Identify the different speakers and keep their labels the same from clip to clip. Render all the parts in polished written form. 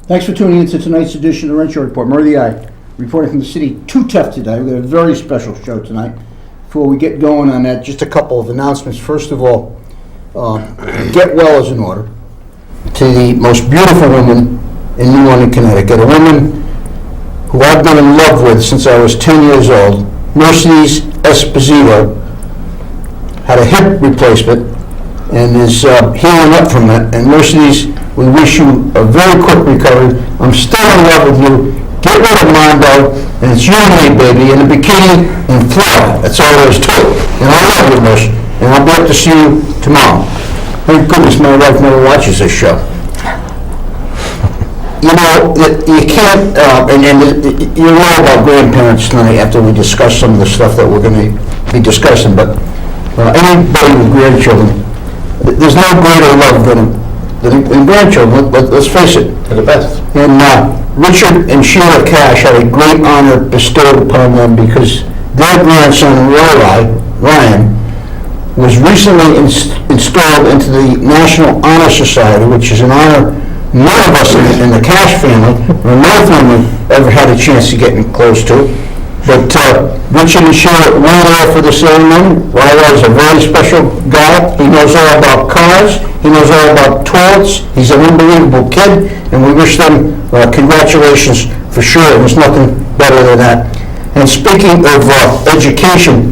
Speaker 1: Thanks for tuning in to tonight's edition of the Renshaw Report. Murray the Eye, reporting from the city. Too tough today. We've got a very special show tonight. Before we get going on that, just a couple of announcements. First of all, get well is in order. To the most beautiful woman in New London, Connecticut, a woman who I've been in love with since I was 10 years old, Mercedes Esposito, had a hip replacement and is healing up from it. And Mercedes, we wish you a very quick recovery. I'm still in love with you. Get rid of Mondo, and it's you and me, baby, in a bikini in Florida. That's all there is to it. And I love you, Merce. And I'll be up to see you tomorrow. Thank goodness my wife never watches this show. You know, you can't, and you know about grandparents tonight after we discuss some of the stuff that we're going to be discussing, but anybody with grandchildren, there's no greater love than grandchildren. Let's face it.
Speaker 2: They're the best.
Speaker 1: And Richard and Sheila Cash had a great honor bestowed upon them because their grandson, Ryan, was recently installed into the National Honor Society, which is an honor none of us in the Cash family, or my family, ever had a chance to get close to. But Richard and Sheila were there for the ceremony. Ryan is a very special guy. He knows all about cars. He knows all about toilets. He's an unbelievable kid, and we wish them congratulations for sure. There's nothing better than that. And speaking of education,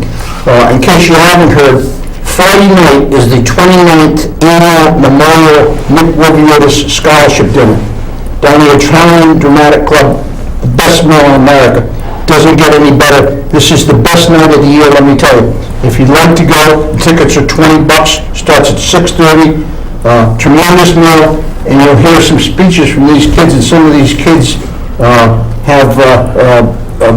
Speaker 1: in case you haven't heard, Friday night is the 29th annual Memorial Nick Ravaged Scholarship Dinner down at the Italian Dramatic Club, the best meal in America. Doesn't get any better. This is the best night of the year, let me tell you. If you'd like to go, tickets are $20, starts at 6:30. Tremendous meal, and you'll hear some speeches from these kids, and some of these kids have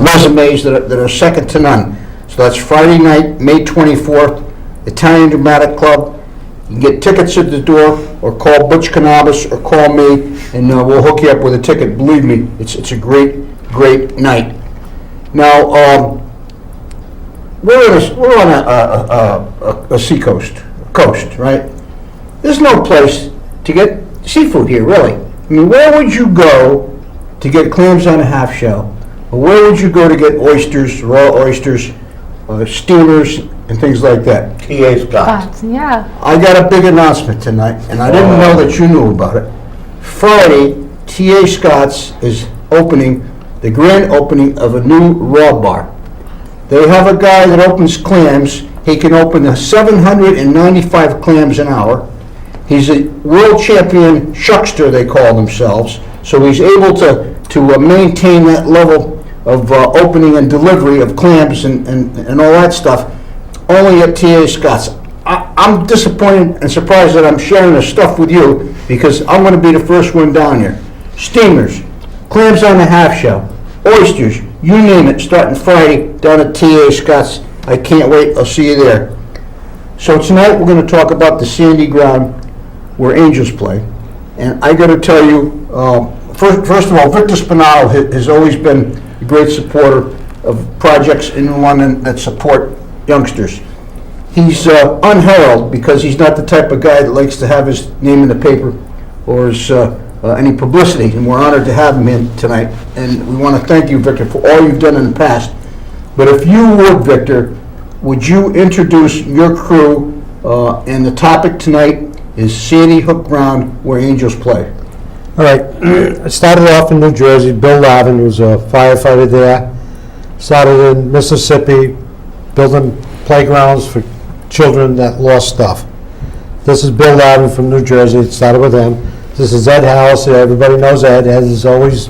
Speaker 1: resumes that are second to none. So that's Friday night, May 24th, Italian Dramatic Club. You can get tickets at the door, or call Butch Cannabis, or call me, and we'll hook you up with a ticket. Believe me, it's a great night. Now, we're on a sea coast, right? There's no place to get seafood here, really. I mean, where would you go to get clams on a half shell? Or where would you go to get oysters, raw oysters, steamers, and things like that?
Speaker 2: T.A. Scott.
Speaker 3: Yeah.
Speaker 1: I got a big announcement tonight, and I didn't know that you knew about it. Friday, T.A. Scott's is opening the grand opening of a new raw bar. They have a guy that opens clams. He can open 795 clams an hour. He's a world champion shuckster, they call themselves. So he's able to maintain that level of opening and delivery of clams and all that stuff only at T.A. Scott's. I'm disappointed and surprised that I'm sharing this stuff with you because I'm going to be the first one down here. Steamers, clams on the half shell, oysters, you name it, starting Friday down at T.A. Scott's. I can't wait. I'll see you there. So tonight we're going to talk about the sandy ground where Angels play. And I got to tell you, first of all, Vic Spinnato has always been a great supporter of projects in London that support youngsters. He's unheralded because he's not the type of guy that likes to have his name in the paper or his any publicity, and we're honored to have him in tonight. And we want to thank you, Victor, for all you've done in the past. But if you would, Victor, would you introduce your crew? And the topic tonight is Sandy Hook Ground, where Angels play.
Speaker 4: All right. I started off in New Jersey. Bill Lavin was a firefighter there. Started in Mississippi, building playgrounds for children that lost stuff. This is Bill Lavin from New Jersey. It started with him. This is Ed House. Everybody knows Ed. Ed has always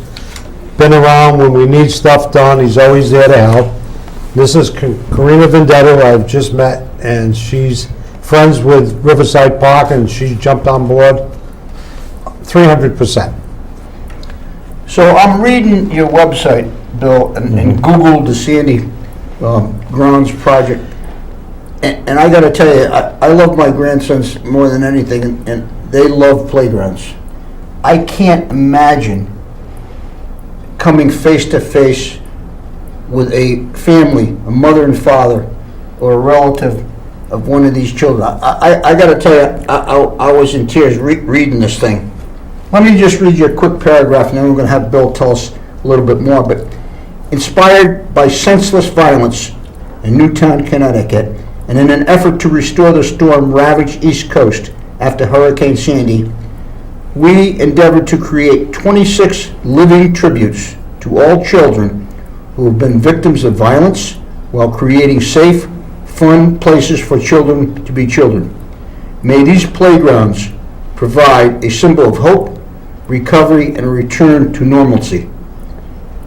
Speaker 4: been around when we need stuff done. He's always there to help. This is Corina Vendetto, who I've just met, and she's friends with Riverside Park, and she jumped on board 300%.
Speaker 1: So I'm reading your website, Bill, and Googled the Sandy Grounds project. And I got to tell you, I love my grandsons more than anything, and they love playgrounds. I can't imagine coming face to face with a family, a mother and father, or a relative of one of these children. I got to tell you, I was in tears reading this thing. Let me just read you a quick paragraph, and then we're going to have Bill tell us a little bit more. But inspired by senseless violence in Newtown, Connecticut, and in an effort to restore the storm-ravaged East Coast after Hurricane Sandy, we endeavored to create 26 living tributes to all children who have been victims of violence while creating safe, fun places for children to be children. May these playgrounds provide a symbol of hope, recovery, and a return to normalcy.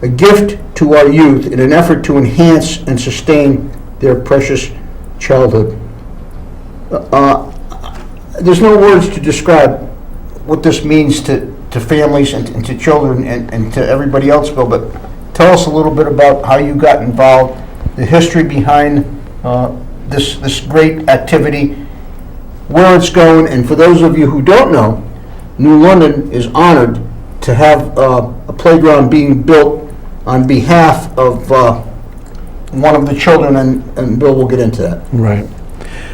Speaker 1: A gift to our youth in an effort to enhance and sustain their precious childhood. There's no words to describe what this means to families and to children and to everybody else, Bill, but tell us a little bit about how you got involved, the history behind this great activity, where it's going, and for those of you who don't know, New London is honored to have a playground being built on behalf of one of the children, and Bill will get into that.
Speaker 2: Right.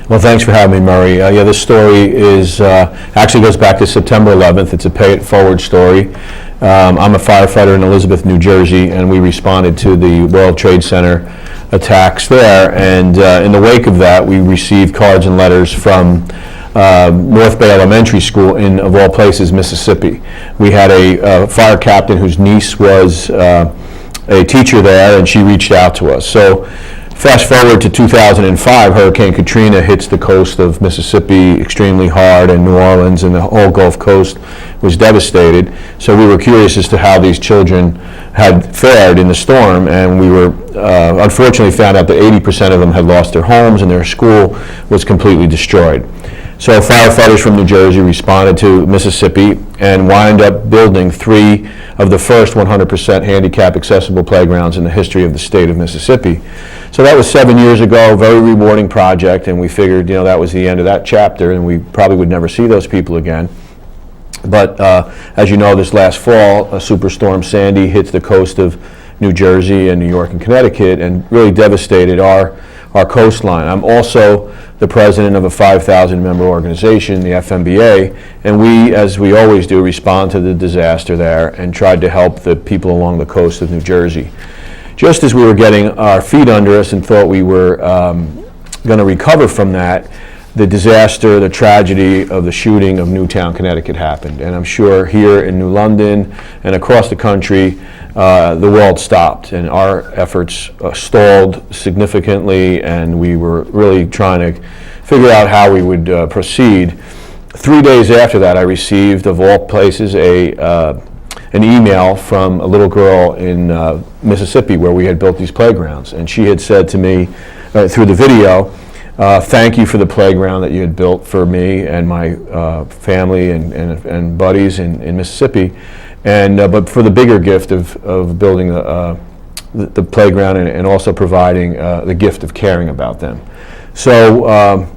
Speaker 2: Well, thanks for having me, Murray. This story is actually goes back to September 11th. It's a pay-it-forward story. I'm a firefighter in Elizabeth, New Jersey, and we responded to the World Trade Center attacks there. And in the wake of that, we received cards and letters from North Bay Elementary School in, of all places, Mississippi. We had a fire captain whose niece was a teacher there, and she reached out to us. So fast forward to 2005, Hurricane Katrina hits the coast of Mississippi extremely hard, and New Orleans and the whole Gulf Coast was devastated. So we were curious as to how these children had fared in the storm, and we were unfortunately found out that 80% of them had lost their homes and their school was completely destroyed. So firefighters from New Jersey responded to Mississippi and wound up building 3 of the first 100% handicap accessible playgrounds in the history of the state of Mississippi. So that was 7 years ago, very rewarding project, and we figured, that was the end of that chapter, and we probably would never see those people again. But as you know, this last fall, Superstorm Sandy hit the coast of New Jersey and New York and Connecticut and really devastated our coastline. I'm also the president of a 5,000-member organization, the FMBA, and we, as we always do, respond to the disaster there and tried to help the people along the coast of New Jersey. Just as we were getting our feet under us and thought we were going to recover from that, the disaster, the tragedy of the shooting of Newtown, Connecticut happened. And I'm sure here in New London and across the country, the world stopped and our efforts stalled significantly, and we were really trying to figure out how we would proceed. 3 days after that, I received, of all places, an email from a little girl in Mississippi where we had built these playgrounds. And she had said to me through the video, thank you for the playground that you had built for me and my family and buddies in Mississippi, and but for the bigger gift of building the playground and also providing the gift of caring about them. So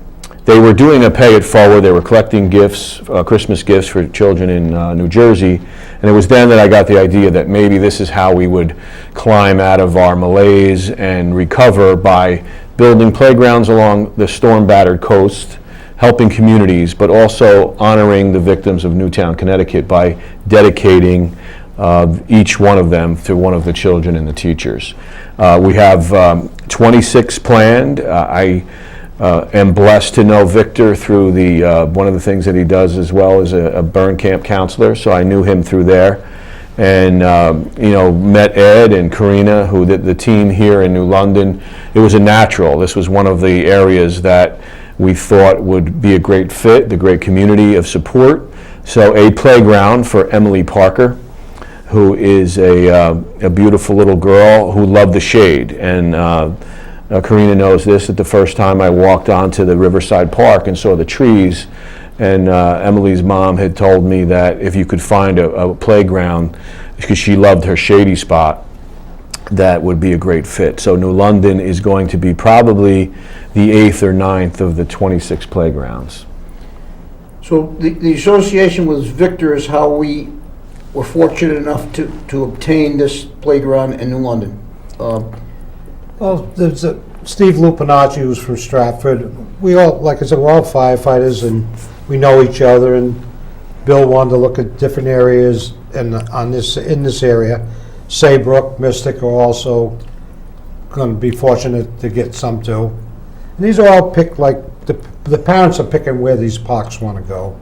Speaker 2: they were doing a pay it forward. They were collecting gifts, Christmas gifts for children in New Jersey, and it was then that I got the idea that maybe this is how we would climb out of our malaise and recover, by building playgrounds along the storm-battered coast, helping communities, but also honoring the victims of Newtown, Connecticut by dedicating each one of them to one of the children and the teachers. We have 26 planned. I am blessed to know Victor through one of the things that he does as well as a burn camp counselor, so I knew him through there. And met Ed and Corina, who the team here in New London. It was a natural. This was one of the areas that we thought would be a great fit, the great community of support. So a playground for Emilie Parker, who is a beautiful little girl who loved the shade. And Corina knows this, that the first time I walked onto the Riverside Park and saw the trees, and Emily's mom had told me that if you could find a playground, because she loved her shady spot, that would be a great fit. So New London is going to be probably the 8th or 9th of the 26 playgrounds.
Speaker 1: So the association with Victor is how we were fortunate enough to obtain this playground in New London.
Speaker 4: Well, there's Steve Lupinacci, who's from Stratford. We all, like I said, we're all firefighters, and we know each other, and Bill wanted to look at different areas in this area. Saybrook, Mystic are also going to be fortunate to get some too. And these are all picked, like, the parents are picking where these parks want to go.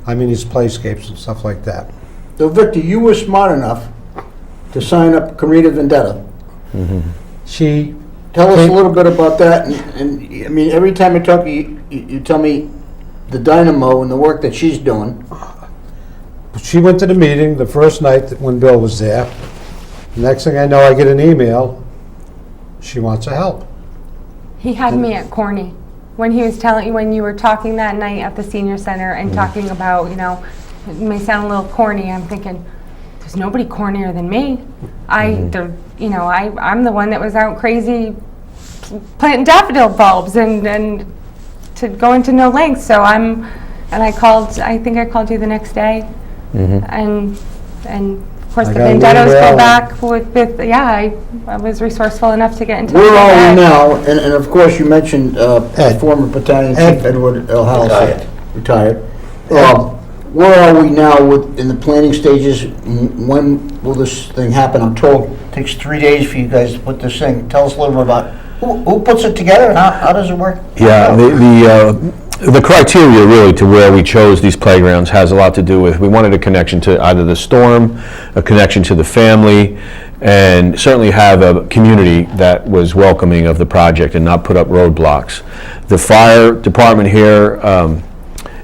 Speaker 4: I mean, these playscapes and stuff like that.
Speaker 1: So Victor, you were smart enough to sign up Corina Vendetto.
Speaker 4: She
Speaker 1: Tell us a little bit about that, and I mean, every time I talk to you, you tell me the dynamo and the work that she's doing.
Speaker 4: She went to the meeting the first night when Bill was there. The next thing I know, I get an email. She wants to help.
Speaker 3: He had me at corny when he was when you were talking that night at the senior center and talking about, it may sound a little corny. I'm thinking, there's nobody cornier than me. I'm the one that was out crazy planting daffodil bulbs and to go into no lengths. So I think I called you the next day, and of course
Speaker 4: I
Speaker 3: the
Speaker 4: got an
Speaker 3: Vendettos
Speaker 4: email.
Speaker 3: go back with I was resourceful enough to get in touch
Speaker 1: Where
Speaker 3: with
Speaker 1: are
Speaker 3: Ed.
Speaker 1: we now? And of course, you mentioned former Battalion
Speaker 4: Ed.
Speaker 1: Chief Edward L. House, retired. Where are we now in the planning stages? When will this thing happen? I'm told it takes 3 days for you guys to put this thing. Tell us a little bit about who puts it together and how does it work?
Speaker 2: Yeah, the criteria really to where we chose these playgrounds has a lot to do with, we wanted a connection to either the storm, a connection to the family, and certainly have a community that was welcoming of the project and not put up roadblocks. The fire department here,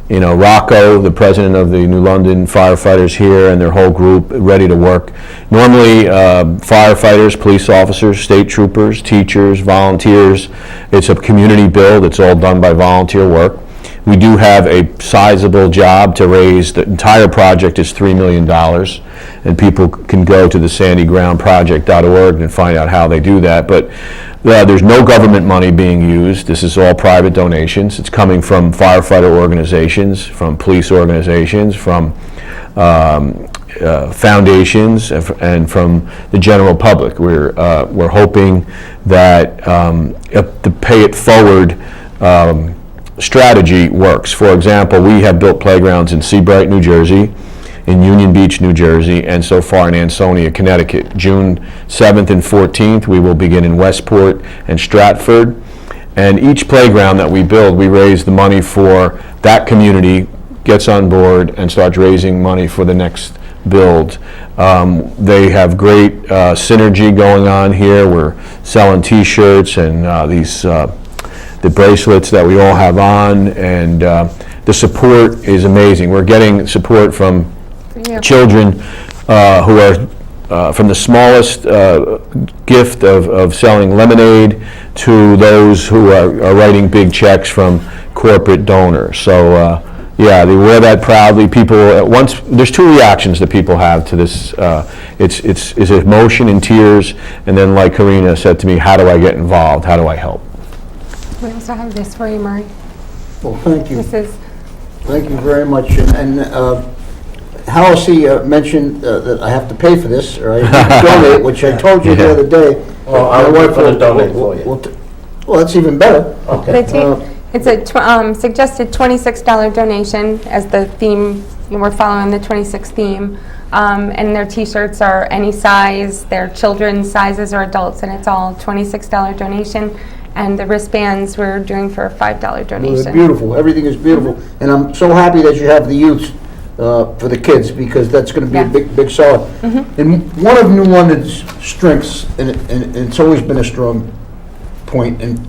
Speaker 2: Rocco, the president of the New London firefighters here, and their whole group ready to work. Normally, firefighters, police officers, state troopers, teachers, volunteers, it's a community build. It's all done by volunteer work. We do have a sizable job to raise. The entire project is $3 million, and people can go to the sandygroundproject.org and find out how they do that. But there's no government money being used. This is all private donations. It's coming from firefighter organizations, from police organizations, from foundations, and from the general public. We're hoping that the pay it forward strategy works. For example, we have built playgrounds in Seabright, New Jersey, in Union Beach, New Jersey, and so far in Ansonia, Connecticut. June 7th and 14th, we will begin in Westport and Stratford. And each playground that we build, we raise the money for that community, gets on board, and starts raising money for the next build. They have great synergy going on here. We're selling T-shirts and the bracelets that we all have on, and the support is amazing. We're getting support from children who are from the smallest gift of selling lemonade to those who are writing big checks from corporate donors. So they wear that proudly. People there's two reactions that people have to this. It's emotion and tears, and then, like Corina said to me, how do I get involved? How do I help?
Speaker 3: We also have this for you, Murray.
Speaker 1: Well, thank you.
Speaker 3: Thank
Speaker 1: you very much. And Halsey mentioned that I have to pay for this, or I have to donate, which I told you the other day.
Speaker 5: Well, I was going to donate for you.
Speaker 1: Well, that's even better.
Speaker 5: Okay.
Speaker 3: It's a suggested $26 donation as the theme. We're following the 26 theme. And their T-shirts are any size. They're children's sizes or adults, and it's all $26 donation. And the wristbands we're doing for a $5 donation.
Speaker 1: Well, they're beautiful. Everything is beautiful. And I'm so happy that you have the youth for the kids, because that's going to be a big solid. And one of New London's strengths, and it's always been a strong point, and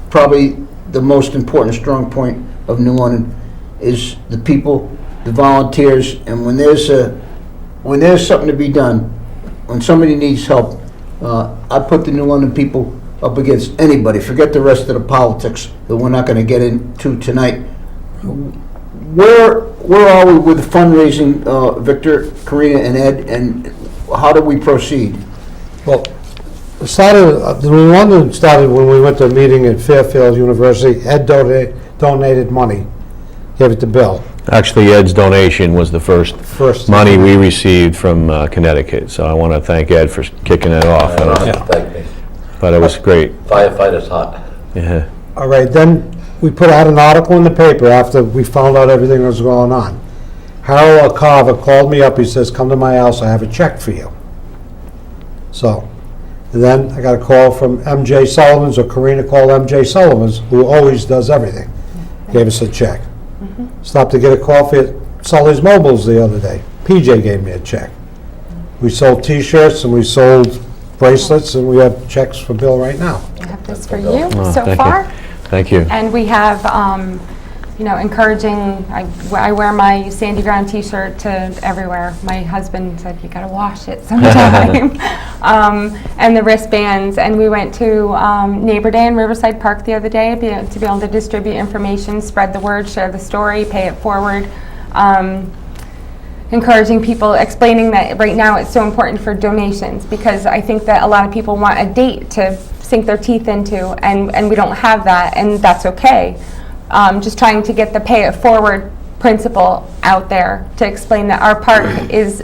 Speaker 1: probably the most important strong point of New London, is the people, the volunteers, and when there's something to be done, when somebody needs help, I put the New London people up against anybody. Forget the rest of the politics that we're not going to get into tonight. Where are we with fundraising, Victor, Corina, and Ed, and how do we proceed?
Speaker 4: Well, the New London started when we went to a meeting at Fairfield University. Ed donated money, gave it to Bill.
Speaker 2: Actually, Ed's donation was the first money we received from Connecticut, so I want to thank Ed for kicking it off.
Speaker 5: Thank me.
Speaker 2: But it was great.
Speaker 5: Firefighter's hot.
Speaker 2: Yeah.
Speaker 4: All right, then we put out an article in the paper after we found out everything that was going on. Harold Carver called me up, he says, come to my house, I have a check for you. So, and then I got a call from MJ Sullivan's, or Corina called MJ Sullivan's, who always does everything. Gave us a check. Stopped to get a coffee at Sully's Mobiles the other day. PJ gave me a check. We sold T-shirts and we sold bracelets, and we have checks for Bill right now.
Speaker 3: I have this for you
Speaker 2: Oh,
Speaker 3: so
Speaker 2: thank you.
Speaker 3: far.
Speaker 2: Thank you.
Speaker 3: And we have, encouraging, I wear my Sandy Ground T-shirt to everywhere. My husband said, you gotta wash it sometime. And the wristbands, and we went to Neighbor Day in Riverside Park the other day to be able to distribute information, spread the word, share the story, pay it forward. Encouraging people, explaining that right now it's so important for donations, because I think that a lot of people want a date to sink their teeth into, and we don't have that, and that's okay. Just trying to get the pay it forward principle out there to explain that our park is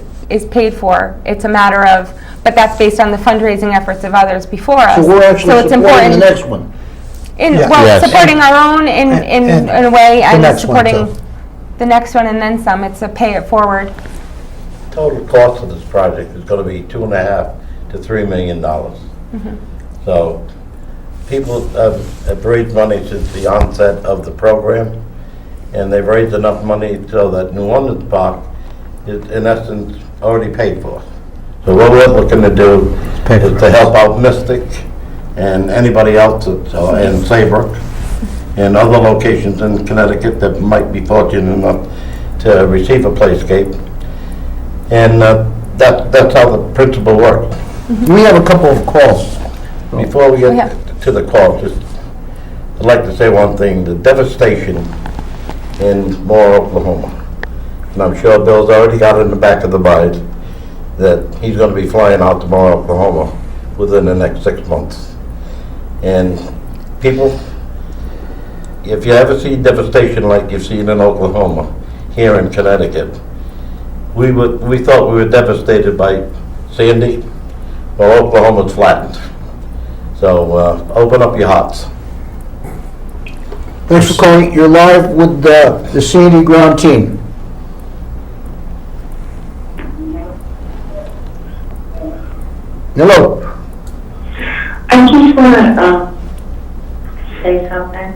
Speaker 3: paid for. It's a matter of, but that's based on the fundraising efforts of others before us.
Speaker 1: So we're actually
Speaker 3: it's
Speaker 1: supporting the
Speaker 3: important
Speaker 1: next one.
Speaker 4: Yeah.
Speaker 3: well,
Speaker 2: Yes.
Speaker 3: supporting our own in a way,
Speaker 4: the
Speaker 3: and
Speaker 4: next one,
Speaker 3: supporting
Speaker 4: too.
Speaker 3: the next one and then some. It's a pay it forward.
Speaker 5: Total cost of this project is gonna be $2.5 to $3 million. So, people have raised money since the onset of the program, and they've raised enough money so that New London's Park is, in essence, already paid for. So what we're looking to do is to help out Mystic and anybody else in Saybrook and other locations in Connecticut that might be fortunate enough to receive a playscape. And that's how the principle works.
Speaker 1: We have a couple of calls.
Speaker 5: Before we
Speaker 3: Yeah.
Speaker 5: get to the call, I'd like to say one thing, the devastation in Moore, Oklahoma. And I'm sure Bill's already got it in the back of the mind that he's gonna be flying out to Moore, Oklahoma within the next 6 months. And people, if you ever see devastation like you've seen in Oklahoma, here in Connecticut, we thought we were devastated by Sandy. Well, Oklahoma's flattened. So open up your hearts.
Speaker 1: Thanks for calling. You're live with the Sandy Ground team. Hello.
Speaker 6: I just want to say something.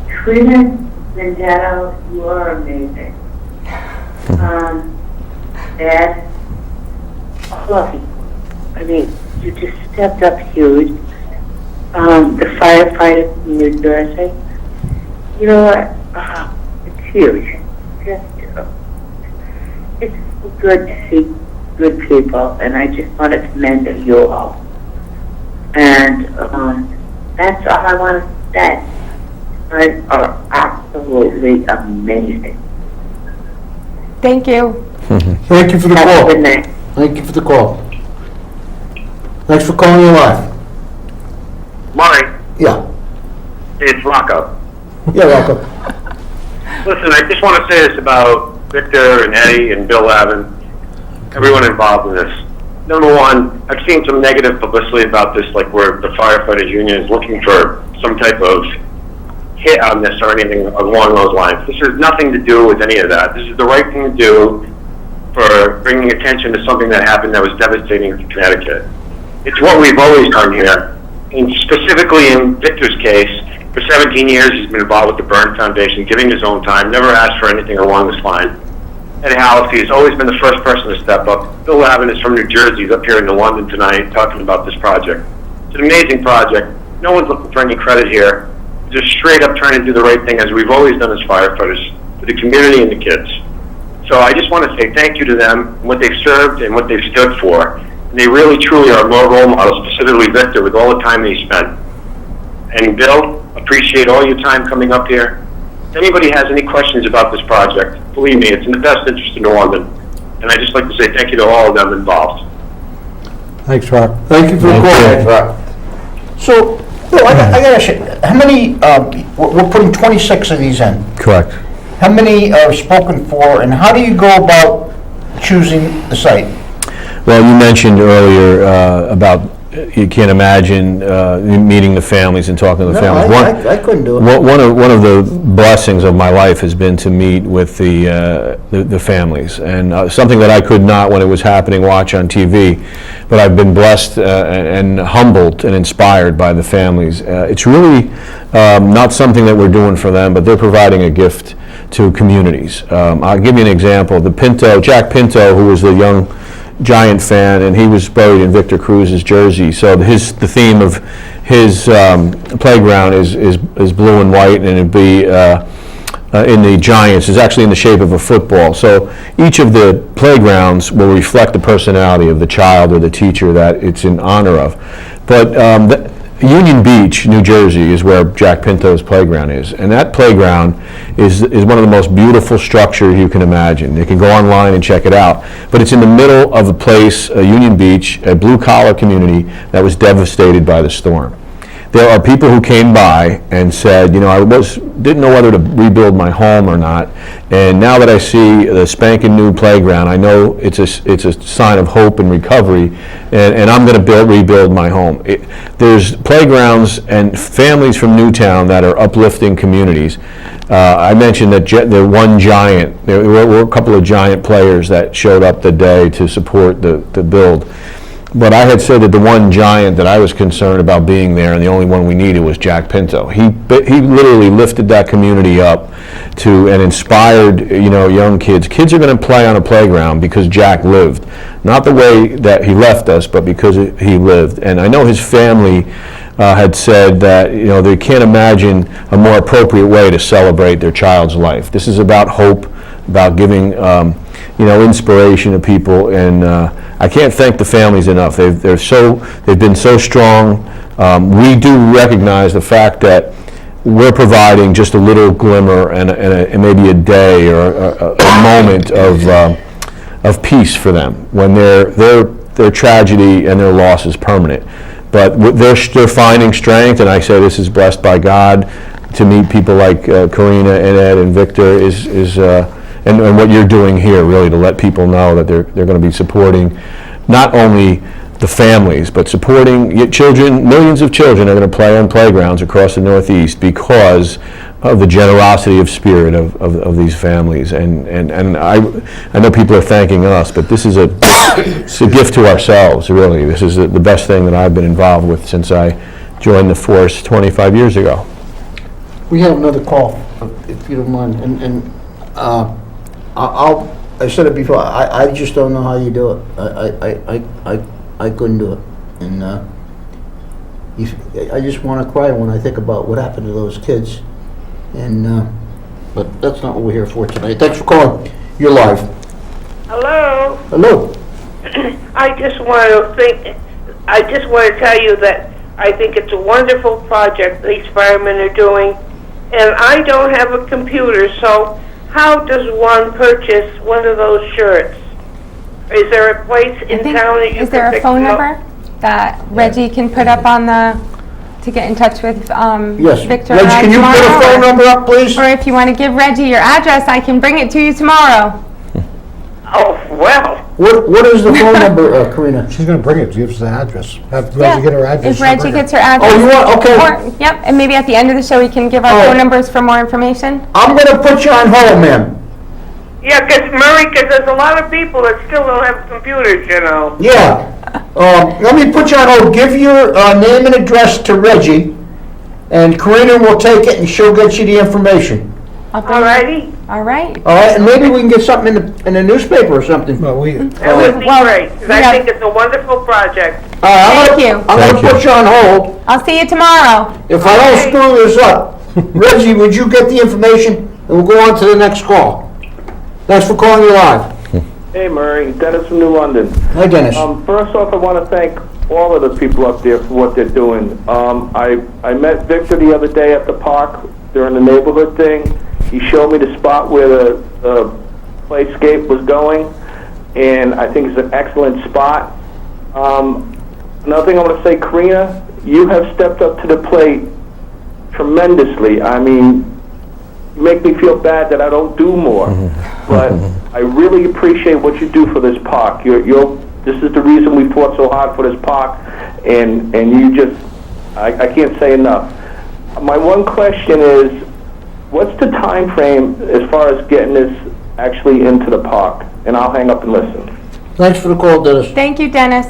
Speaker 6: Corina Vendetto, you are amazing. Dad, all of you. I mean, you just stepped up huge. The firefighter from New Jersey. You know what? It's huge. Just, it's good to see good people, and I just want to commend you all. And that's all I want to say. You guys are absolutely amazing.
Speaker 3: Thank you.
Speaker 1: Thank you for the
Speaker 6: Have a
Speaker 1: call.
Speaker 6: good night.
Speaker 1: Thank you for the call. Thanks for calling. You live.
Speaker 7: Mike,
Speaker 1: Yeah.
Speaker 7: it's Rocco.
Speaker 1: Yeah, welcome.
Speaker 7: Listen, I just want to say this about Victor and Eddie and Bill Lavin, everyone involved in this. Number one, I've seen some negative publicity about this, like where the firefighters union is looking for some type of hit on this or anything along those lines. This has nothing to do with any of that. This is the right thing to do for bringing attention to something that happened that was devastating to Connecticut. It's what we've always done here. And specifically in Victor's case, for 17 years he's been involved with the Byrne Foundation, giving his own time, never asked for anything along this line. Ed Halify has always been the first person to step up. Bill Lavin is from New Jersey. He's up here in London tonight talking about this project. It's an amazing project. No one's looking for any credit here. Just straight up trying to do the right thing as we've always done as firefighters, for the community and the kids. So I just want to say thank you to them, and what they've served and what they've stood for. And they really, truly are more role models, specifically Victor, with all the time that he spent. And Bill, appreciate all your time coming up here. If anybody has any questions about this project, believe me, it's in the best interest of New London. And I'd just like to say thank you to all of them involved.
Speaker 4: Thanks, Rock.
Speaker 1: Thank you for the
Speaker 2: Thank
Speaker 1: call. So, Bill, I got to ask you, how many, we're putting 26 of these in.
Speaker 2: Correct.
Speaker 1: How many are spoken for, and how do you go about choosing the site?
Speaker 2: Well, you mentioned earlier about you can't imagine meeting the families and talking to the
Speaker 1: No,
Speaker 2: families.
Speaker 1: I couldn't do it.
Speaker 2: One of the blessings of my life has been to meet with the families, and something that I could not, when it was happening, watch on TV, but I've been blessed and humbled and inspired by the families. It's really not something that we're doing for them, but they're providing a gift to communities. I'll give you an example. Jack Pinto, who was the young Giant fan, and he was buried in Victor Cruz's jersey. So the theme of his playground is blue and white, and it'd be in the Giants is actually in the shape of a football. So each of the playgrounds will reflect the personality of the child or the teacher that it's in honor of. But Union Beach, New Jersey, is where Jack Pinto's playground is, and that playground is one of the most beautiful structures you can imagine. You can go online and check it out, but it's in the middle of a place, Union Beach, a blue-collar community that was devastated by the storm. There are people who came by and said, I didn't know whether to rebuild my home or not, and now that I see the spanking new playground, I know it's a sign of hope and recovery, and I'm going to rebuild my home. There's playgrounds and families from Newtown that are uplifting communities. I mentioned that there were a couple of Giant players that showed up the day to support the build. But I had said that the one Giant that I was concerned about being there, and the only one we needed, was Jack Pinto. He literally lifted that community up and inspired young kids. Kids are going to play on a playground because Jack lived, not the way that he left us, but because he lived. And I know his family had said that they can't imagine a more appropriate way to celebrate their child's life. This is about hope, about giving inspiration to people, and I can't thank the families enough. They've been so strong. We do recognize the fact that we're providing just a little glimmer and maybe a day or a moment of peace for them when their tragedy and their loss is permanent. But they're finding strength, and I say this is blessed by God. To meet people like Corina and Ed and Victor and what you're doing here, really, to let people know that they're going to be supporting not only the families, but supporting children. Millions of children are going to play on playgrounds across the Northeast because of the generosity of spirit of these families. And I know people are thanking us, but this is it's a gift to ourselves, really. This is the best thing that I've been involved with since I joined the force 25 years ago.
Speaker 1: We have another call, if you don't mind, and I said it before, I just don't know how you do it. I couldn't do it. And I just want to cry when I think about what happened to those kids. And but that's not what we're here for tonight. Thanks for calling. You're live.
Speaker 8: Hello.
Speaker 1: Hello.
Speaker 8: I just want to tell you that I think it's a wonderful project these firemen are doing, and I don't have a computer, so how does one purchase one of those shirts? Is there a place in town that you can
Speaker 3: Is there a
Speaker 8: pick
Speaker 3: phone
Speaker 8: them up?
Speaker 3: number that Reggie can put up on to get in touch with
Speaker 1: Yes.
Speaker 3: Victor?
Speaker 1: Reggie, can you put a phone number up, please?
Speaker 3: Or if you want to give Reggie your address, I can bring it to you tomorrow.
Speaker 8: Oh, well.
Speaker 1: What is the phone number, Corina?
Speaker 4: She's going to bring it, give us the address. Have
Speaker 3: Yeah.
Speaker 4: Reggie get her address.
Speaker 3: If
Speaker 4: she'll
Speaker 3: Reggie
Speaker 4: bring it.
Speaker 3: gets her address.
Speaker 1: Oh, you want, okay.
Speaker 3: Yep, and maybe at the end of the show, we can give our
Speaker 1: Oh.
Speaker 3: phone numbers for more information.
Speaker 1: I'm going to put you on hold, ma'am.
Speaker 8: Yeah, because there's a lot of people that still don't have computers,
Speaker 1: Yeah. Let me put you on hold. Give your name and address to Reggie, and Corina will take it and she'll get you the information.
Speaker 3: I'll bring-
Speaker 8: Alrighty?
Speaker 3: All right.
Speaker 1: All right, and maybe we can get something in the newspaper or something.
Speaker 4: Well,
Speaker 8: That would be
Speaker 3: Well,
Speaker 8: great, because
Speaker 3: we
Speaker 8: I
Speaker 3: have-
Speaker 8: think it's a wonderful project.
Speaker 1: All right,
Speaker 3: Thank you.
Speaker 1: I'm
Speaker 2: Thank
Speaker 1: going to
Speaker 2: you.
Speaker 1: put you on hold.
Speaker 3: I'll see you tomorrow.
Speaker 1: If I don't
Speaker 8: Okay.
Speaker 1: screw this up, Reggie, would you get the information, and we'll go on to the next call. Thanks for calling you live.
Speaker 9: Hey Murray, Dennis from New London.
Speaker 1: Hi, Dennis.
Speaker 9: First off, I want to thank all of the people up there for what they're doing. I met Victor the other day at the park during the neighborhood thing. He showed me the spot where the playscape was going, and I think it's an excellent spot. Another thing I want to say, Corina, you have stepped up to the plate tremendously. I mean, you make me feel bad that I don't do more, but I really appreciate what you do for this park. You're this is the reason we fought so hard for this park, and you just, I can't say enough. My one question is, what's the time frame as far as getting this actually into the park? And I'll hang up and listen.
Speaker 1: Thanks for the call, Dennis.
Speaker 3: Thank you, Dennis.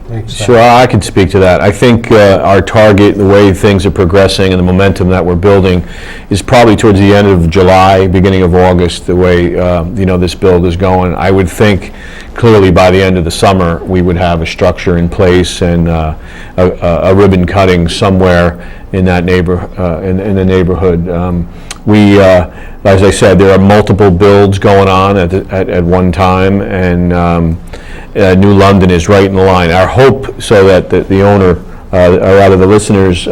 Speaker 4: Thanks.
Speaker 2: Sure, I could speak to that. I think our target, the way things are progressing and the momentum that we're building is probably towards the end of July, beginning of August, the way, this build is going. I would think clearly by the end of the summer, we would have a structure in place and a ribbon cutting somewhere in that in the neighborhood. As I said, there are multiple builds going on at one time, and New London is right in the line. Our hope, so that the owner, or rather the listeners,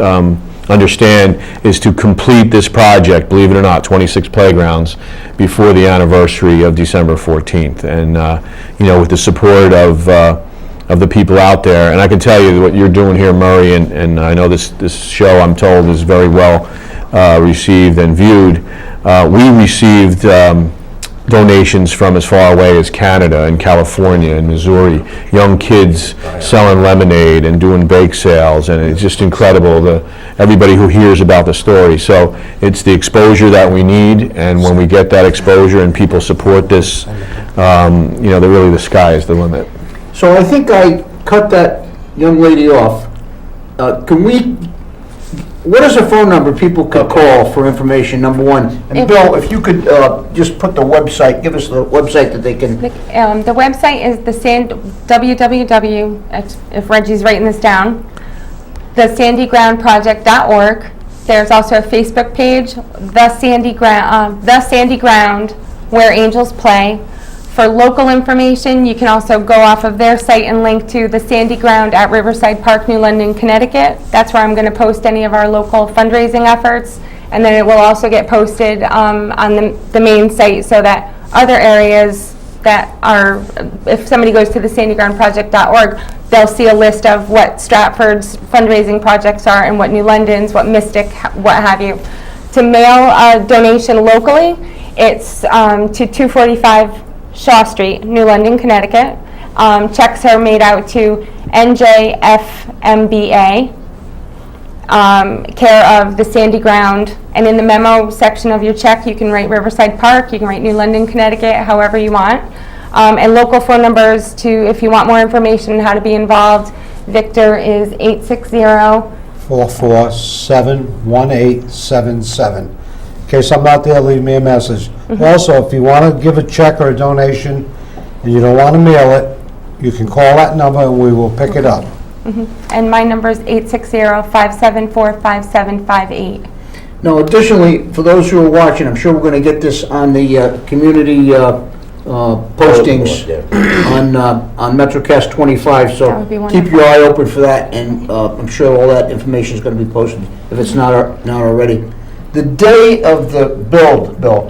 Speaker 2: understand, is to complete this project, believe it or not, 26 playgrounds, before the anniversary of December 14th. And, with the support of the people out there. And I can tell you what you're doing here, Murray, and I know this show, I'm told, is very well received and viewed. We received donations from as far away as Canada and California and Missouri, young kids selling lemonade and doing bake sales, and it's just incredible, everybody who hears about the story. So it's the exposure that we need, and when we get that exposure and people support this, really the sky is the limit.
Speaker 1: So I think I cut that young lady off. What is a phone number people could call for information, number one? And Bill, if you could just put the website, give us the website that they can...
Speaker 3: The website is if Reggie's writing this down, thesandygroundproject.org. There's also a Facebook page, The Sandy Ground, where angels play. For local information, you can also go off of their site and link to the Sandy Ground at Riverside Park, New London, Connecticut. That's where I'm going to post any of our local fundraising efforts. And then it will also get posted on the main site, so that other areas that are, if somebody goes to the sandygroundproject.org, they'll see a list of what Stratford's fundraising projects are and what New London's, what Mystic, what have you. To mail a donation locally, it's to 245 Shaw Street, New London, Connecticut. Checks are made out to NJFMBA, care of the Sandy Ground. And in the memo section of your check, you can write Riverside Park, you can write New London, Connecticut, however you want. And local phone numbers if you want more information on how to be involved. Victor is
Speaker 4: 860-447-1877. In case I'm not there, leave me a message. Also, if you want to give a check or a donation and you don't want to mail it, you can call that number and we will pick it up.
Speaker 3: And my number is 860-574-5758.
Speaker 1: Now, additionally, for those who are watching, I'm sure we're going to get this on the community postings on MetroCast 25,
Speaker 3: That
Speaker 1: so
Speaker 3: would be
Speaker 1: keep your eye open for that, and I'm sure all that information is going to be posted, if it's not already. The day of the build, Bill,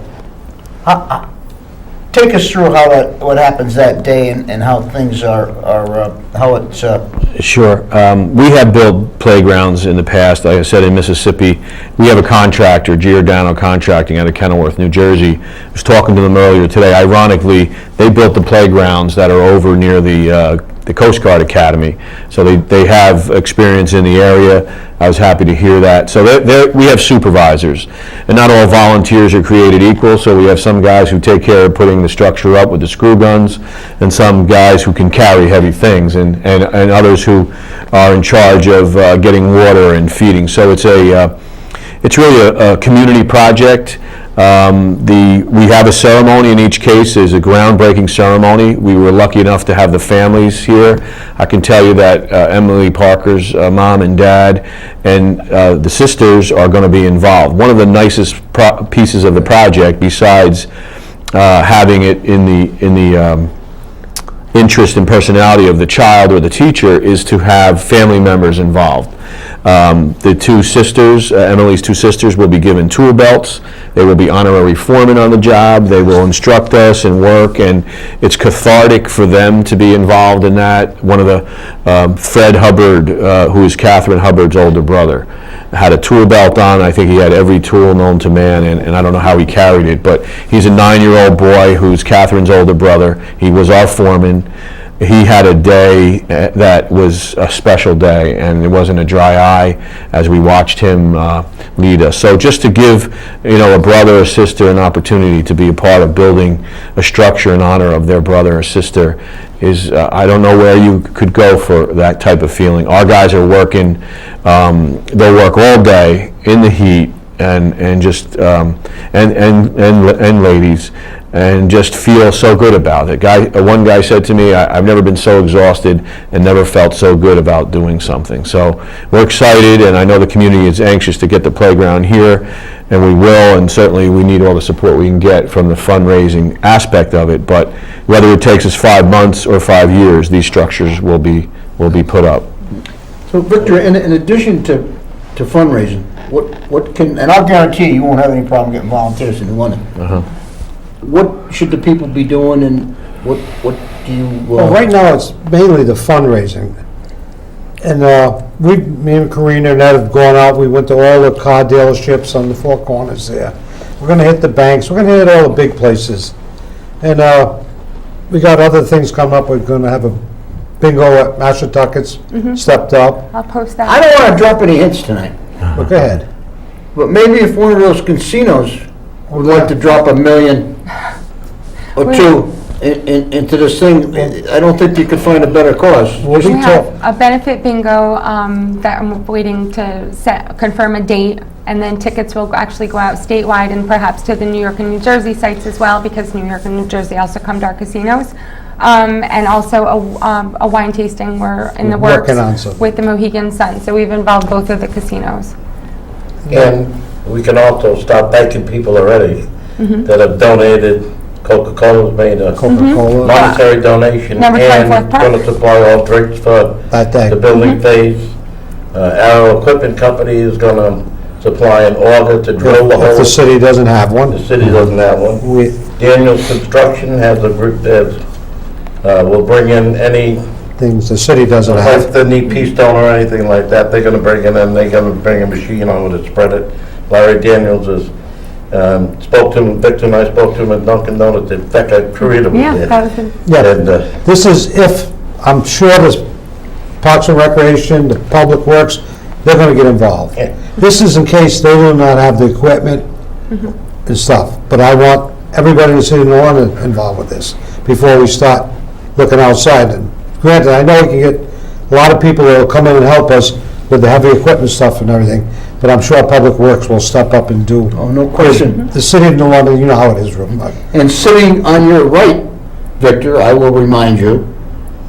Speaker 1: take us through what happens that day and how things are how it's...
Speaker 2: Sure. We have built playgrounds in the past. Like I said, in Mississippi, we have a contractor, Giordano Contracting, out of Kenilworth, New Jersey. I was talking to them earlier today. Ironically, they built the playgrounds that are over near the Coast Guard Academy. So they have experience in the area. I was happy to hear that. So we have supervisors, and not all volunteers are created equal, so we have some guys who take care of putting the structure up with the screw guns, and some guys who can carry heavy things, and others who are in charge of getting water and feeding. So it's really a community project. We have a ceremony in each case. There's a groundbreaking ceremony. We were lucky enough to have the families here. I can tell you that Emilie Parker's mom and dad and the sisters are going to be involved. One of the nicest pieces of the project, besides having it in the interest and personality of the child or the teacher, is to have family members involved. The two sisters, Emily's two sisters, will be given tool belts. They will be honorary foremen on the job. They will instruct us and work, and it's cathartic for them to be involved in that. One of the, Fred Hubbard, who is Catherine Hubbard's older brother, had a tool belt on. I think he had every tool known to man, and I don't know how he carried it, but he's a 9-year-old boy who's Catherine's older brother. He was our foreman. he had a day that was a special day, and it wasn't a dry eye as we watched him lead us. So just to give, a brother or sister an opportunity to be a part of building a structure in honor of their brother or sister is, I don't know where you could go for that type of feeling. Our guys are working, they'll work all day in the heat, and just and ladies, and just feel so good about it. One guy said to me, I've never been so exhausted and never felt so good about doing something. So we're excited, and I know the community is anxious to get the playground here, and we will, and certainly we need all the support we can get from the fundraising aspect of it. But whether it takes us 5 months or 5 years, these structures will be put up.
Speaker 1: So Victor, in addition to fundraising, what can, and I'll guarantee you won't have any problem getting volunteers in New London. What should the people be doing, and what do you?
Speaker 4: Well, right now, it's mainly the fundraising. And me and Corina and Ed have gone out, we went to all the car dealerships on the four corners there. We're gonna hit the banks, we're gonna hit all the big places. And we got other things coming up, we're gonna have a bingo at Mashantucket's stepped up.
Speaker 3: I'll post that.
Speaker 1: I don't want to drop any hints tonight,
Speaker 4: But go ahead.
Speaker 1: but maybe if one of those casinos would like to drop $1 million or $2 million into this thing, I don't think you could find a better cause.
Speaker 4: We'll
Speaker 3: We
Speaker 4: be
Speaker 3: have
Speaker 4: told.
Speaker 3: a benefit bingo that I'm waiting to confirm a date, and then tickets will actually go out statewide and perhaps to the New York and New Jersey sites as well, because New York and New Jersey also come to our casinos. And also a wine tasting, we're in the works
Speaker 4: Working on something.
Speaker 3: with the Mohegan Sun, so we've involved both of the casinos.
Speaker 5: And we can also start thanking people already that have donated. Coca-Cola's made a
Speaker 4: Coca-Cola.
Speaker 5: monetary donation
Speaker 3: Number 24th
Speaker 5: and
Speaker 3: Park.
Speaker 5: going to supply all drinks for
Speaker 4: That day.
Speaker 5: the building phase. Arrow Equipment Company is going to supply an auger to drill the
Speaker 4: If the
Speaker 5: hole.
Speaker 4: city doesn't have one,
Speaker 5: The city doesn't have one.
Speaker 4: we,
Speaker 5: Daniel's Construction has a group that will bring in any
Speaker 4: things the city doesn't
Speaker 5: if
Speaker 4: have.
Speaker 5: they need pea stone or anything like that, they're going to bring it in, they're going to bring a machine over to spread it. Larry Daniels is, spoke to him, Victor and I spoke to him at Dunkin' Donuts, in fact, Corina was
Speaker 3: Yeah,
Speaker 5: there.
Speaker 3: that was it.
Speaker 4: Yeah,
Speaker 5: And,
Speaker 4: this is if, I'm sure there's Parks and Recreation, the Public Works, they're gonna get involved.
Speaker 5: Yeah.
Speaker 4: This is in case they do not have the equipment and stuff, but I want everybody in the city of New London involved with this before we start looking outside. And granted, I know we can get a lot of people that will come in and help us with the heavy equipment stuff and everything, but I'm sure Public Works will step up and do.
Speaker 1: Oh, no question.
Speaker 4: The city of New London, you know how it is, Riverside.
Speaker 1: And sitting on your right, Victor, I will remind you,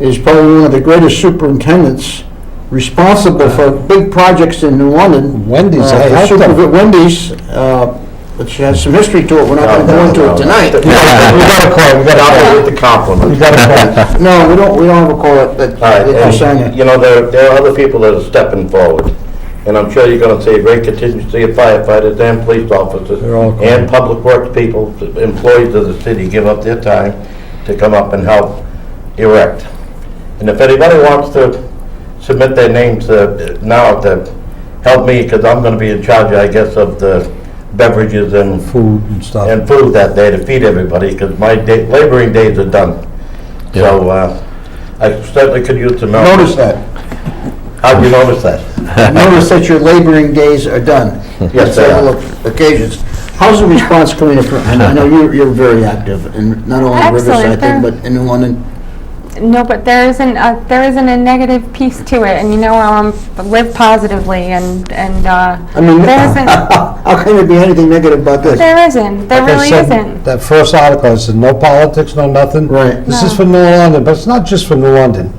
Speaker 1: is probably one of the greatest superintendents responsible for big projects in New London.
Speaker 4: Wendy's, I helped them.
Speaker 1: Wendy's, which has some history to it, we're not going to go into it tonight.
Speaker 4: We got a call, we got a
Speaker 5: I'll
Speaker 4: call.
Speaker 5: with the compliment.
Speaker 4: We got a call.
Speaker 1: No, we don't have a call
Speaker 5: All
Speaker 1: that
Speaker 5: right,
Speaker 1: you're saying.
Speaker 5: and, you know, there are other people that are stepping forward, and I'm sure you're gonna see a great contingency of firefighters and police officers
Speaker 4: They're all coming.
Speaker 5: and public works people, employees of the city, give up their time to come up and help erect. And if anybody wants to submit their names now to help me, because I'm gonna be in charge, I guess, of the beverages and
Speaker 4: Food and stuff.
Speaker 5: and food that day to feed everybody, because my laboring days are done. So, I certainly could use some help.
Speaker 1: Notice that.
Speaker 5: How'd you notice that?
Speaker 1: Notice that your laboring days are done.
Speaker 5: Yes, they are.
Speaker 1: Several occasions. How's the response coming in from, I know you're very active, in not only Riverside,
Speaker 3: Excellent.
Speaker 1: but in New London.
Speaker 3: No, but there isn't a negative piece to it, and live positively, and
Speaker 1: I mean,
Speaker 3: there isn't.
Speaker 1: how can there be anything negative about this?
Speaker 3: There isn't. There
Speaker 4: Like I
Speaker 3: really
Speaker 4: said,
Speaker 3: isn't.
Speaker 4: That first article, I said, no politics, no nothing.
Speaker 1: Right.
Speaker 4: This is for New London, but it's not just for New London.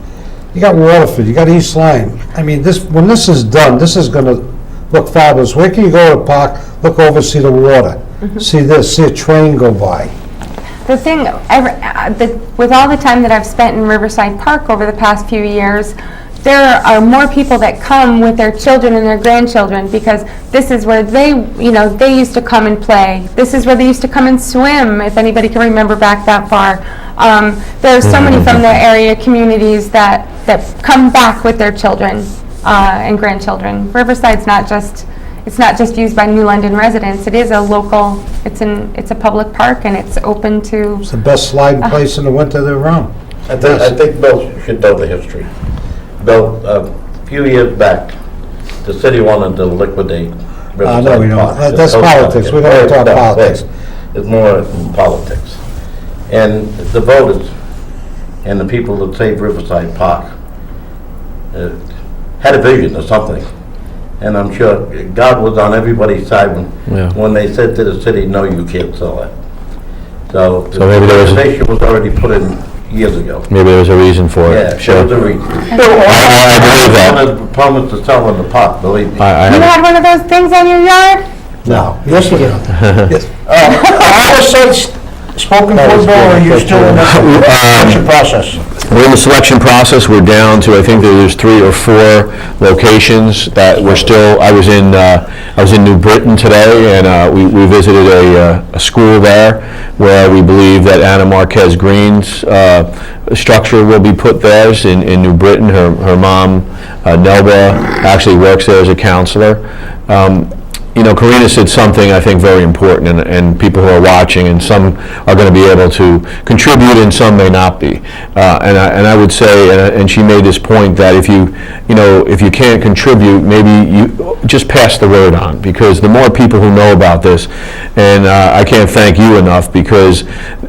Speaker 4: You got Waterford, you got East Lyme. I mean, when this is done, this is gonna look fabulous. Where can you go to a park, look over, see the water, see this, see a train go by?
Speaker 3: The thing, with all the time that I've spent in Riverside Park over the past few years, there are more people that come with their children and their grandchildren, because this is where they used to come and play. This is where they used to come and swim, if anybody can remember back that far. There are so many from the area communities that come back with their children and grandchildren. Riverside's not just used by New London residents. It is a local, it's a public park, and it's open to.
Speaker 4: It's the best sliding place in the winter they're around.
Speaker 5: I think Bill should know the history. Bill, a few years back, the city wanted to liquidate Riverside
Speaker 4: No, we
Speaker 5: Park.
Speaker 4: don't. That's politics. We don't talk politics.
Speaker 5: It's more than politics. And the voters and the people that saved Riverside Park had a vision or something. And I'm sure God was on everybody's side when they said to the city, no, you can't sell it. So the
Speaker 2: maybe there was
Speaker 5: legislation was already put in years ago.
Speaker 2: Maybe there's a reason for it.
Speaker 5: Yeah,
Speaker 2: Sure.
Speaker 5: there was a reason.
Speaker 2: I believe that.
Speaker 5: One of the proponents to selling the park, believe me.
Speaker 3: You had one of those things on your yard?
Speaker 1: No.
Speaker 4: Yes, you do.
Speaker 1: Are other sites spoken for, Bill, or are you still in the selection process?
Speaker 2: We're in the selection process. We're down to, I think there's 3 or 4 locations that we're still, I was in New Britain today, and we visited a school there where we believe that Anna Marquez Green's structure will be put theirs in New Britain. Her mom, Nelba, actually works there as a counselor. Corina said something I think very important, and people who are watching, and some are going to be able to contribute, and some may not be. And I would say, and she made this point that if you can't contribute, maybe you just pass the word on, because the more people who know about this, and I can't thank you enough, because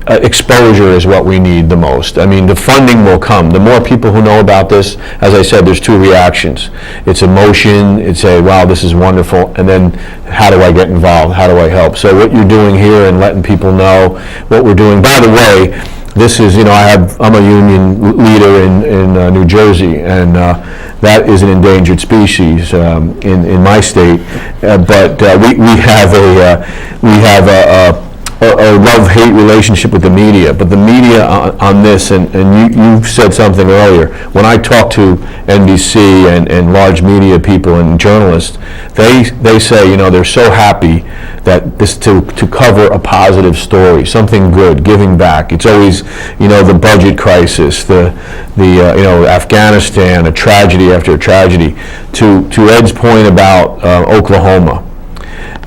Speaker 2: exposure is what we need the most. I mean, the funding will come. The more people who know about this, as I said, there's 2 reactions. It's emotion, it's wow, this is wonderful, and then how do I get involved? How do I help? So what you're doing here and letting people know what we're doing. By the way, this is, I'm a union leader in New Jersey, and that is an endangered species in my state. But we have a love-hate relationship with the media, but the media on this, and you said something earlier, when I talk to NBC and large media people and journalists, they say, they're so happy that this to cover a positive story, something good, giving back. It's always, the budget crisis, the Afghanistan, a tragedy after a tragedy. To Ed's point about Oklahoma,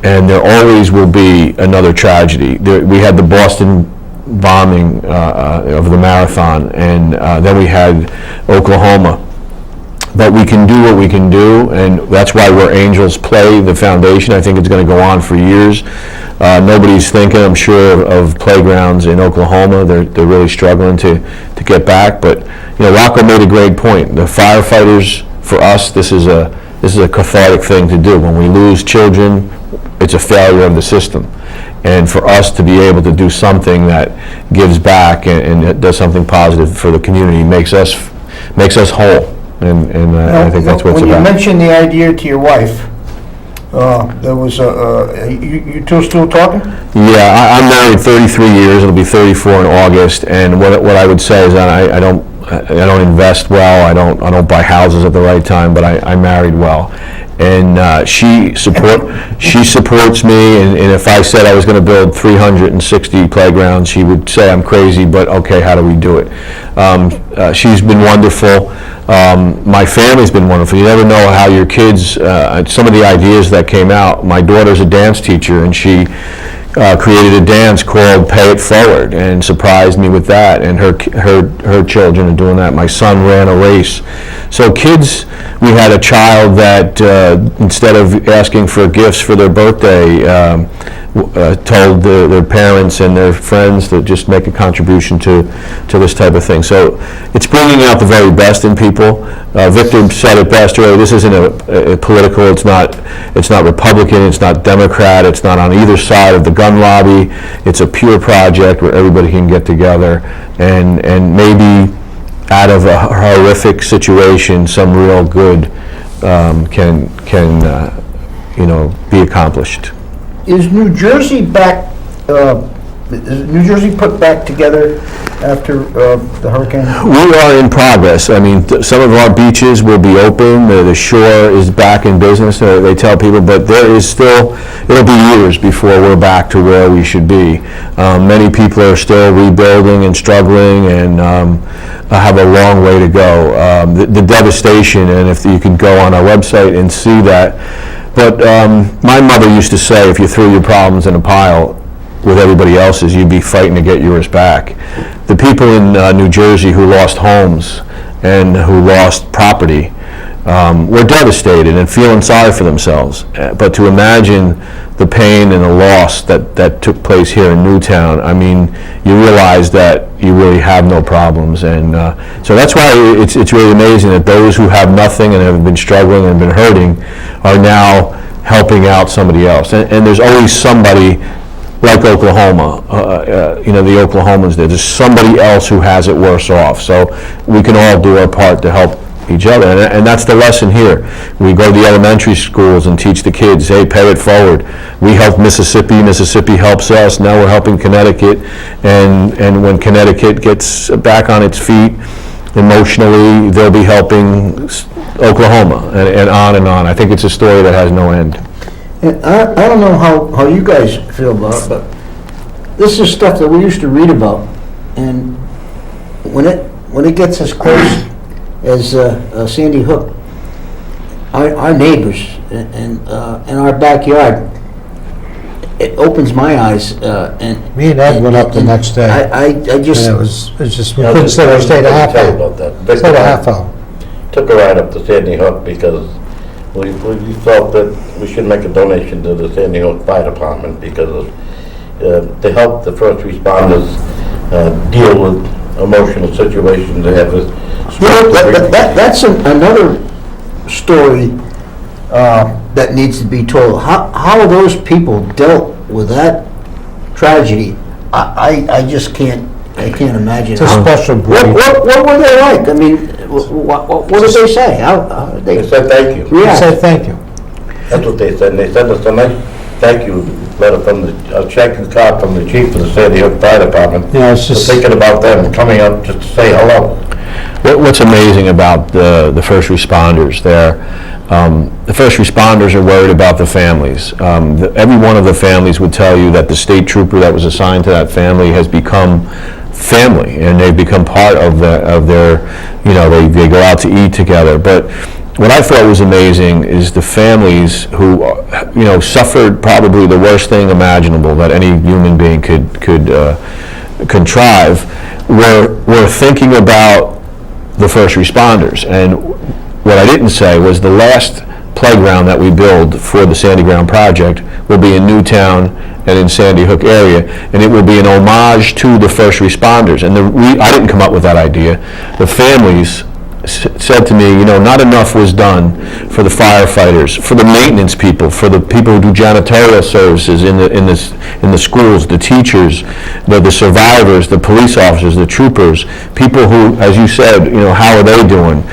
Speaker 2: and there always will be another tragedy. We had the Boston bombing of the marathon, and then we had Oklahoma. But we can do what we can do, and that's why Where Angels Play, the foundation, I think it's going to go on for years. Nobody's thinking, I'm sure, of playgrounds in Oklahoma. They're really struggling to get back. But Rocco made a great point. The firefighters, for us, this is a cathartic thing to do. When we lose children, it's a failure of the system. And for us to be able to do something that gives back and does something positive for the community makes us whole. And I think that's what it's
Speaker 1: When you
Speaker 2: about.
Speaker 1: mentioned the idea to your wife, there was you two still talking?
Speaker 2: Yeah, I'm married 33 years. It'll be 34 in August. And what I would say is that I don't invest well. I don't buy houses at the right time, but I married well. And she supports me. And if I said I was going to build 360 playgrounds, she would say I'm crazy. But okay, how do we do it? She's been wonderful. My family's been wonderful. You never know how your kids. Some of the ideas that came out. My daughter's a dance teacher, and she created a dance called Pay It Forward and surprised me with that, and her children are doing that. My son ran a race. So kids, we had a child that instead of asking for gifts for their birthday, told their parents and their friends to just make a contribution to this type of thing. So it's bringing out the very best in people. Victor said it best earlier. This isn't a political. It's not Republican. It's not Democrat. It's not on either side of the gun lobby. It's a pure project where everybody can get together and maybe out of a horrific situation, some real good can be accomplished.
Speaker 1: Is New Jersey back? Is New Jersey put back together after the hurricane?
Speaker 2: We are in progress. I mean, some of our beaches will be open. The shore is back in business, they tell people, but there is still, it'll be years before we're back to where we should be. Many people are still rebuilding and struggling and have a long way to go. The devastation, and if you can go on our website and see that. But my mother used to say, if you threw your problems in a pile, with everybody else's, you'd be fighting to get yours back. The people in New Jersey who lost homes and who lost property were devastated and feeling sorry for themselves. But to imagine the pain and the loss that took place here in Newtown, I mean, you realize that you really have no problems. And so that's why it's really amazing that those who have nothing and have been struggling and been hurting are now helping out somebody else. And there's always somebody like Oklahoma, the Oklahomans there's somebody else who has it worse off. So we can all do our part to help each other, and that's the lesson here. We go to the elementary schools and teach the kids, hey, pay it forward. We help Mississippi, Mississippi helps us, now we're helping Connecticut, and when Connecticut gets back on its feet emotionally, they'll be helping Oklahoma, and on and on. I think it's a story that has no end.
Speaker 1: And I don't know how you guys feel about it, but this is stuff that we used to read about, and when it gets as close as Sandy Hook, our neighbors and our backyard, it opens my eyes. And
Speaker 4: Me and Ed went up the next day.
Speaker 1: I just,
Speaker 4: And it was just, we couldn't stay, we stayed a half
Speaker 5: Tell you
Speaker 4: hour.
Speaker 5: about that.
Speaker 4: Stayed a half hour.
Speaker 5: Took a ride up to Sandy Hook because we felt that we should make a donation to the Sandy Hook Fire Department because to help the first responders deal with emotional situations. They have a
Speaker 1: that's another story that needs to be told. How those people dealt with that tragedy, I just can't imagine.
Speaker 4: It's a special breed.
Speaker 1: What were they like? I mean, what did they say? How did
Speaker 5: They said thank you.
Speaker 4: We
Speaker 1: Yeah.
Speaker 4: said thank you.
Speaker 5: That's what they said. And they sent us a nice thank you letter from a check and card from the chief of the Sandy Hook Fire Department.
Speaker 4: Yeah, it's just-
Speaker 5: For thinking about them and coming up just to say hello.
Speaker 2: What's amazing about the first responders there, the first responders are worried about the families. Every one of the families would tell you that the state trooper that was assigned to that family has become family, and they've become part of their, they go out to eat together. But what I thought was amazing is the families who, suffered probably the worst thing imaginable that any human being could contrive, were thinking about the first responders. And what I didn't say was the last playground that we build for the Sandy Ground project will be in Newtown and in Sandy Hook area, and it will be an homage to the first responders. And I didn't come up with that idea. The families said to me, not enough was done for the firefighters, for the maintenance people, for the people who do janitorial services in the schools, the teachers, the survivors, the police officers, the troopers, people who, as you said, how are they doing?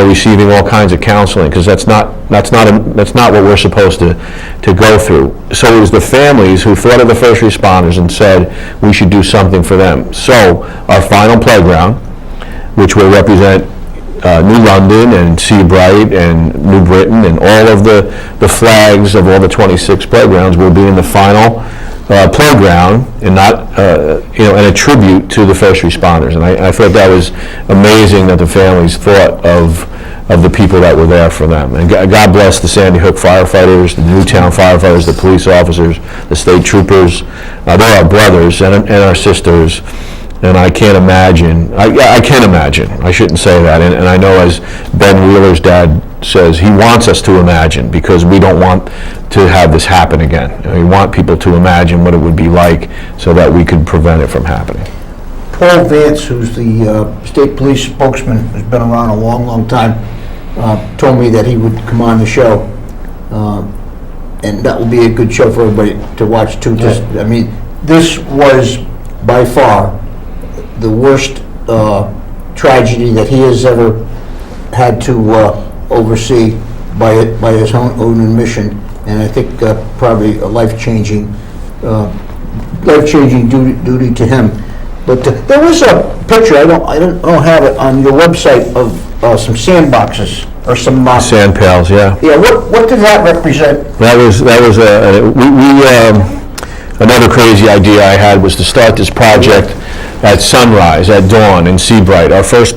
Speaker 2: Receiving all kinds of counseling, because that's not what we're supposed to go through. So it was the families who thought of the first responders and said we should do something for them. So our final playground, which will represent New London and Seabright and New Britain, and all of the flags of all the 26 playgrounds will be in the final playground, and not and a tribute to the first responders. And I thought that was amazing that the families thought of the people that were there for them. And God bless the Sandy Hook firefighters, the Newtown firefighters, the police officers, the state troopers. They're our brothers and our sisters. And I can't imagine, I can't imagine, I shouldn't say that, and I know, as Ben Wheeler's dad says, he wants us to imagine, because we don't want to have this happen again. We want people to imagine what it would be like so that we could prevent it from happening.
Speaker 1: Paul Vance, who's the state police spokesman, who's been around a long, long time, told me that he would come on the show, and that will be a good show for everybody to watch too. I mean, this was by far the worst tragedy that he has ever had to oversee by his own admission, and I think probably a life-changing duty to him. But there was a picture, I don't have it on your website, of some sandboxes or some
Speaker 2: Sand pails, yeah.
Speaker 1: Yeah, what did that represent?
Speaker 2: That was another crazy idea I had was to start this project at sunrise, at dawn, in Seabright. Our first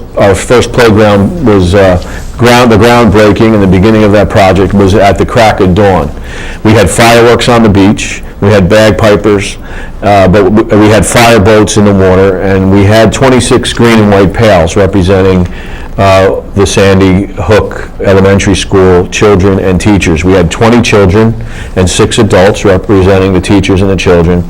Speaker 2: playground was the groundbreaking, and the beginning of that project was at the crack of dawn. We had fireworks on the beach, we had bagpipers, but we had fire boats in the water, and we had 26 green and white pails representing the Sandy Hook Elementary School children and teachers. We had 20 children and 6 adults representing the teachers and the children.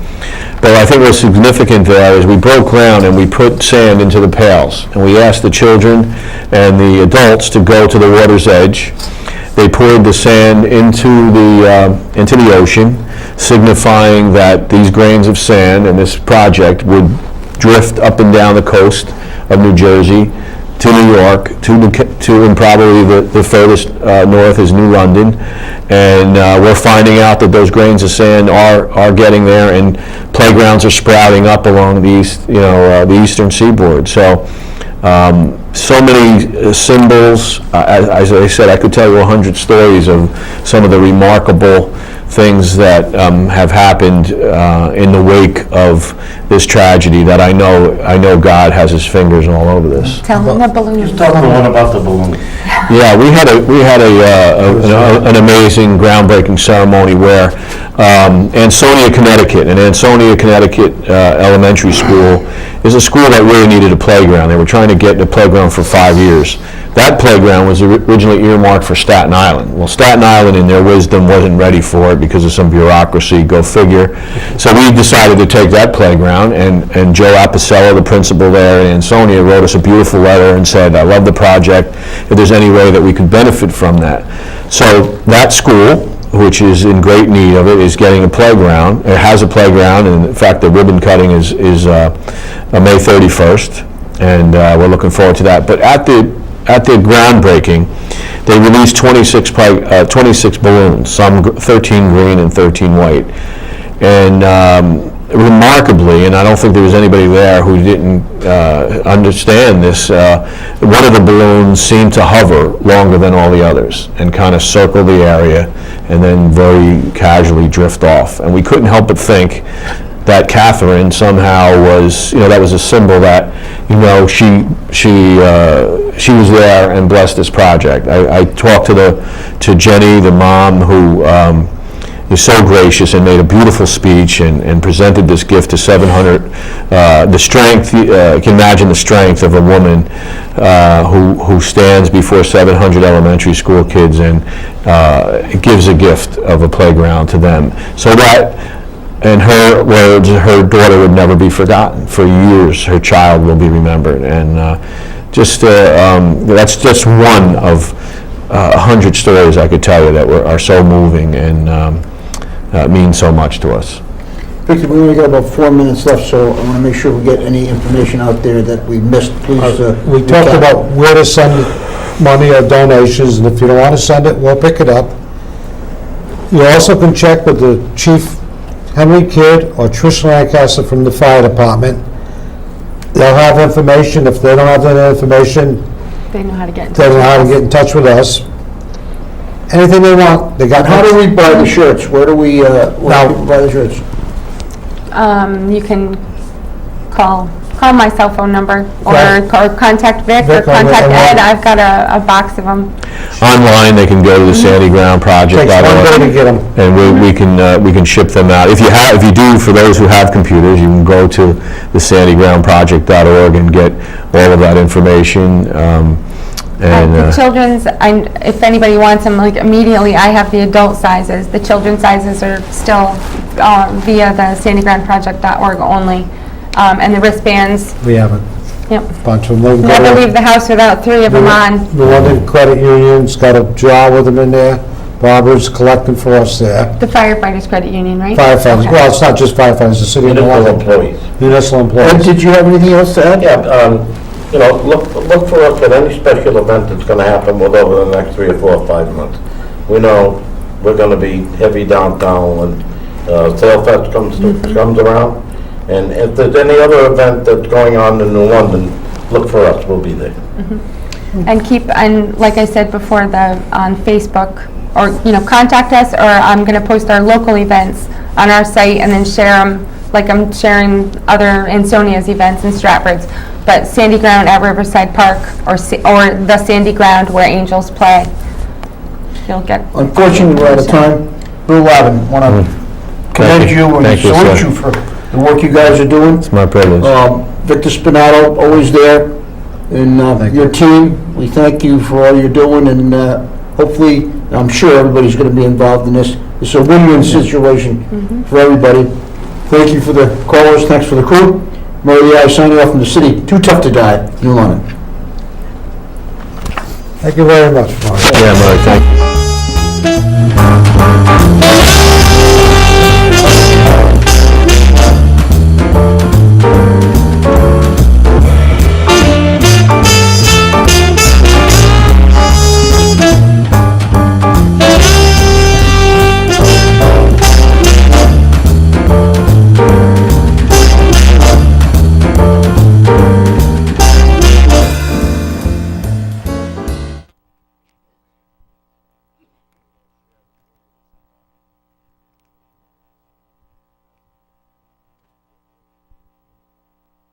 Speaker 2: But I think what's significant there is we broke ground and we put sand into the pails. And we asked the children and the adults to go to the water's edge. They poured the sand into the ocean, signifying that these grains of sand and this project would drift up and down the coast of New Jersey to New York, to and probably the furthest north is New London, and we're finding out that those grains of sand are getting there, and playgrounds are sprouting up along the eastern seaboard. So, so many symbols. As I said, I could tell you 100 stories of some of the remarkable things that have happened in the wake of this tragedy that I know God has his fingers all over this.
Speaker 3: Tell them the balloon.
Speaker 5: Just tell them one about the balloon.
Speaker 2: Yeah, we had an amazing groundbreaking ceremony where Ansonia, Connecticut, Elementary School is a school that really needed a playground. They were trying to get a playground for 5 years. That playground was originally earmarked for Staten Island. Well, Staten Island, in their wisdom, wasn't ready for it because of some bureaucracy, go figure. So we decided to take that playground, and Joe Apicello, the principal there in Ansonia, wrote us a beautiful letter and said, I love the project, if there's any way that we could benefit from that. So that school, which is in great need of it, is getting a playground. It has a playground, and in fact, the ribbon cutting is May 31st, and we're looking forward to that. But at the groundbreaking, they released 26 balloons, some 13 green and 13 white. And remarkably, and I don't think there was anybody there who didn't understand this, one of the balloons seemed to hover longer than all the others and kind of circle the area and then very casually drift off. And we couldn't help but think that Catherine somehow was, that was a symbol that, she was there and blessed this project. I talked to Jenny, the mom, who is so gracious and made a beautiful speech and presented this gift to 700. The strength, you can imagine the strength of a woman who stands before 700 elementary school kids and gives a gift of a playground to them. So that, in her words, her daughter would never be forgotten. For years, her child will be remembered. And that's just one of 100 stories I could tell you that are so moving and mean so much to us.
Speaker 1: Victor, we only got about 4 minutes left, so I want to make sure we get any information out there that we missed. Please.
Speaker 4: We talked about where to send money or donations, and if you don't want to send it, we'll pick it up. You also can check with the Chief Henry Kidd or Trish Lancaster from the fire department. They'll have information. If they don't have that information,
Speaker 3: They know how to get in touch.
Speaker 4: they know how to get in touch with us. Anything they want, they got.
Speaker 1: How do we buy the shirts? Where do we buy the shirts?
Speaker 3: You can call my cell phone number, or
Speaker 4: Right.
Speaker 3: contact Vic, or
Speaker 4: Vic,
Speaker 3: contact
Speaker 4: or-
Speaker 3: Ed. I've got a box of them.
Speaker 2: Online, they can go to the sandygroundproject.org.
Speaker 4: Takes one day to get them.
Speaker 2: And we can ship them out. If you do, for those who have computers, you can go to the sandygroundproject.org and get all of that information.
Speaker 3: The children's, if anybody wants them, like immediately, I have the adult sizes. The children's sizes are still via the sandygroundproject.org only. And the wristbands,
Speaker 4: We have a
Speaker 3: yep.
Speaker 4: bunch of them.
Speaker 3: Never leave the house without 3 of them on.
Speaker 4: The London Credit Union's got a jar with them in there. Barbara's collecting for us there.
Speaker 3: The firefighters credit union, right?
Speaker 4: Firefighters,
Speaker 3: Okay.
Speaker 4: well, it's not just firefighters, the city of
Speaker 5: Municipal
Speaker 4: London.
Speaker 5: employees.
Speaker 4: Municipal
Speaker 1: Ed,
Speaker 4: employees.
Speaker 1: did you have anything else to add?
Speaker 5: Yeah, look for us at any special event that's gonna happen over the next 3 or 4 or 5 months. We know we're gonna be heavy downtown when Sail Fest comes around. And if there's any other event that's going on in New London, look for us, we'll be there.
Speaker 3: And like I said before, on Facebook, or, contact us, or I'm gonna post our local events on our site and then share them like I'm sharing other Insonia's events in Stratford's, but Sandy Ground at Riverside Park, or the Sandy Ground where Angels play. You'll get.
Speaker 1: Unfortunately, we're out of time. Bill Lavin, want to commend you and
Speaker 2: Thank you,
Speaker 1: salute
Speaker 2: sir.
Speaker 1: you for the work you guys are doing.
Speaker 2: It's my privilege.
Speaker 1: Victor Spinnato, always there, and your team, we thank you for all you're doing, and hopefully, I'm sure everybody's going to be involved in this. It's a win-win situation for everybody. Thank you for the callers, thanks for the crew. Murray, I signing off from the city. Too tough to die, New London.
Speaker 4: Thank you very much, Mark.
Speaker 2: Yeah, Murray, thank you.